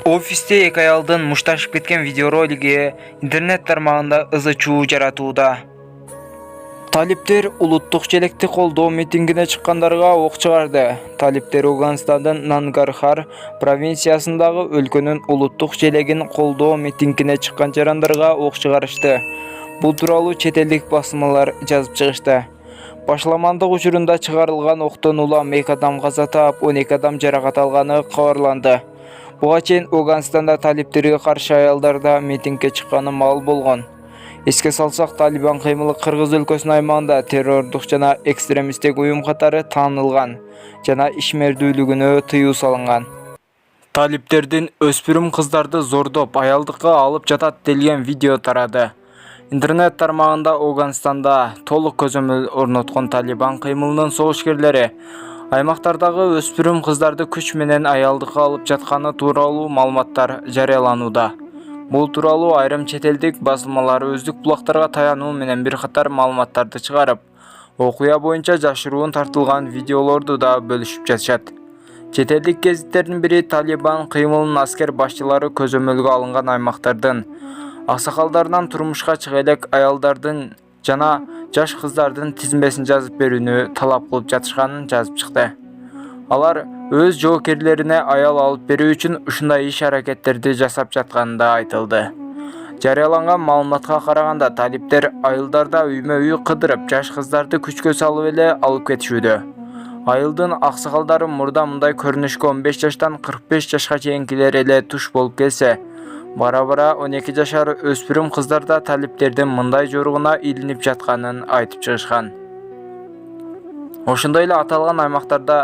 Ofiste эки аялдын мушташып кеткен видеоролиги интернет тармагында ызы чуу жаратууда. Талиптер улуттук желекти колдоо митингине чыккандарга ок чыгарды. Талиптер Афганистандын Нангархар провинциясындагы өлкөнүн улуттук желегин колдоо митингине чыккан жарандарга ок чыгарышты. Бул тууралуу чет элдик басмалар жазып чыгышты. Башламандык учурунда чыгарылган октон улам 2 адам каза таап, 12 адам жаракат алганы кабарланды. Буга чейин Афганистанда талиптерге каршы аялдарда митингге чыкканы маал болгон. Эске салсак, Талибан кыймылы Кыргыз өлкөсүнүн аймагында террордук жана экстремисттик уюм катары таанылган жана ишмердүүлүгүнө тыюу салынган. Талиптердин өспүрүм кыздарды зордоп, аялдыкка алып жатат делген видео тарады. Интернет тармагында Афганистанда толук көзөмөл орноткон Талибан кыймылынын согушкерлери аймактардагы өспүрүм кыздарды күч менен аялдыкка алып жатканы тууралуу маалыматтар жарыяланууда. Бул тууралуу айрым чет элдик басылмалар өздүк булактарга таянуу менен бир катар маалыматтарды чыгарып, окуя боюнча жашыруун тартылган видеолорду да бөлүшүп жатышат. Чет элдик гезиттердин бири Талибан кыймылынын аскер башчылары көзөмөлгө алынган аймактардын аксакалдарынан турмушка чыга элек аялдардын жана жаш кыздардын тизмесин жазып берүүнү талап кылып жатышканын жазып чыкты. Алар өз жоокерлерине аял алып берүү үчүн ушундай иш-аракеттерди жасап жатканы да айтылды. Жарыяланган маалыматка караганда, талиптер айылдарда үймө-үй кыдырып, жаш кыздарды күчкө салып эле алып кетишүүдө. Айылдын аксакалдары мурда мындай көрүнүшкө 15 жаштан 45 жашка чейинкилер эле туш болуп келсе, бара-бара 12 жашар өспүрүм кыздар да талиптердин мындай жоругуна илинип жатканын айтып чыгышкан. Ошондой эле аталган аймактарда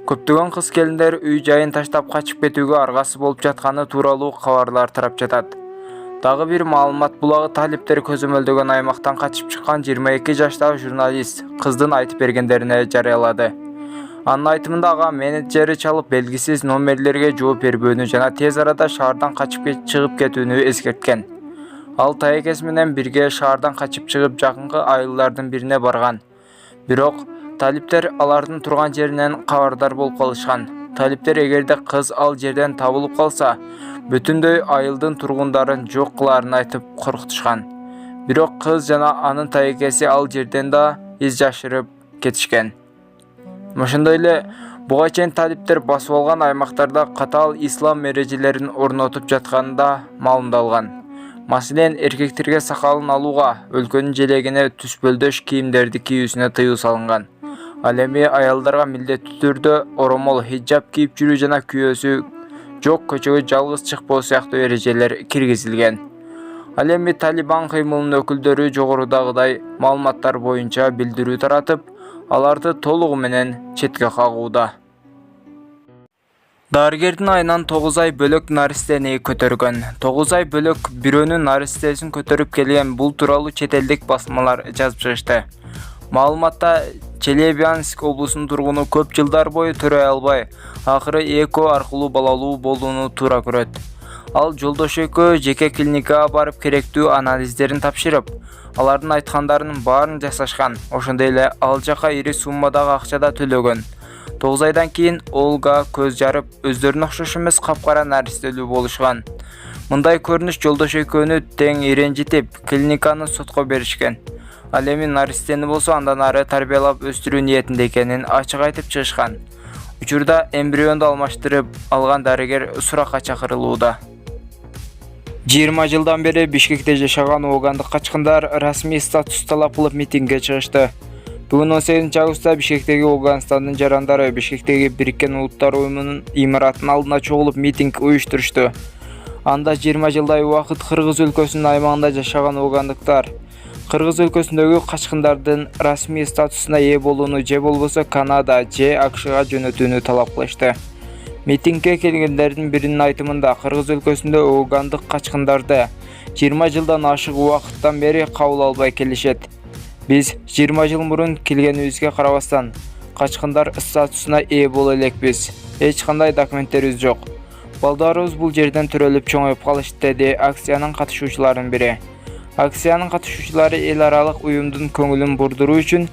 көптөгөн кыз келиндер үй жайын таштап качып кетүүгө аргасы болуп жатканы тууралуу кабарлар тарап жатат. Дагы бир маалымат булагы талиптер көзөмөлдөгөн аймактан качып чыккан 22 жаштагы журналист кыздын айтып бергендерине жарыялады. Анын айтымында ага менеджери чалып белгисиз номерлерге жооп бербөөнү жана тез арада шаардан качып чыгып кетүүнү эскерткен. Ал таекеси менен бирге шаардан качып чыгып жакынкы айылдардын бирине барган. Бирок талиптер алардын турган жеринен кабардар болуп калышкан. Талиптер эгерде кыз ал жерден табылып калса, бүтүндөй айылдын тургундарын жок кылаарын айтып коркутушкан. Бирок кыз жана анын таекеси ал жерден да из жашырып кетишкен. Ошондой эле буга чейин талиптер басып алган аймактарда катаал ислам эрежелерин орнотуп жатканы да маалымдалган. Маселен, эркектерге сакалын алууга, өлкөнүн желегине түспөлдөш кийимдерди кийүүсүнө тыюу салынган. Ал эми аялдарга милдеттүү түрдө оромол, хиджаб кийип жүрүү жана күйөөсү жок көчөгө жалгыз чыкпоо сыяктуу эрежелер киргизилген. Ал эми Талибан кыймылынын өкүлдөрү жогорудагыдай маалыматтар боюнча билдирүү таратып, аларды толугу менен четке кагууда. Дарыгердин айынан 9 ай бөлөк наристени көтөргөн. 9 ай бөлөк бирөөнүн наристесин көтөрүп келген, бул тууралуу чет элдик басмалар жазып чыгышты. Маалыматта Челябинск облусунун тургуну көп жылдар бою төрөй албай, акыры ЭКО аркылуу балалуу болууну туура көрөт. Ал жолдош экөө жеке клиникага барып керектүү анализдерин тапшырып, алардын айткандарынын баарын жасашкан. Ошондой эле ал жака ири суммадагы акча да төлөгөн. 9 айдан кийин Олга көз жарып, өздөрүнө окшош эмес капкара наристелүү болушкан. Мындай көрүнүш жолдош экөөнү тең ренжитип, клиниканы сотко беришкен. Ал эми наристени болсо андан ары тарбиялап өстүрүү ниетинде экенин ачык айтып чыгышкан. Учурда эмбрионду алмаштырып алган дарыгер суракка чакырылууда. 20 жылдан бери Бишкекте жашаган оогандык качкындар расмий статус талап кылып митингге чыгышты. Бүгүн 18 августта Бишкектеги Афганистандын жарандары Бишкектеги Бириккен Улуттар уюмунун имаратынын алдына чогулуп митинг уюштурушту. Анда 20 жылдай убакыт Кыргыз өлкөсүнүн аймагында жашаган оогандыктар Кыргыз өлкөсүндөгү качкындардын расмий статусуна ээ болууну же болбосо Канада же АКШга жөнөтүүнү талап кылышты. Митингге келгендердин биринин айтымында Кыргыз өлкөсүндө оогандык качкындарды 20 жылдан ашык убакыттан бери кабыл албай келишет. Биз 20 жыл мурун келгенибизге карабастан качкындар статусуна ээ боло элекпиз. Эч кандай документтерибиз жок. Балдарыбыз бул жерден төрөлүп чоңоюп калышты, деди акциянын катышуучуларынын бири. Акциянын катышуучулары эл аралык уюмдун көңүлүн бурдуруу үчүн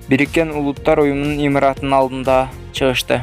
Бириккен Улуттар уюмунун имаратынын алдында чыгышты.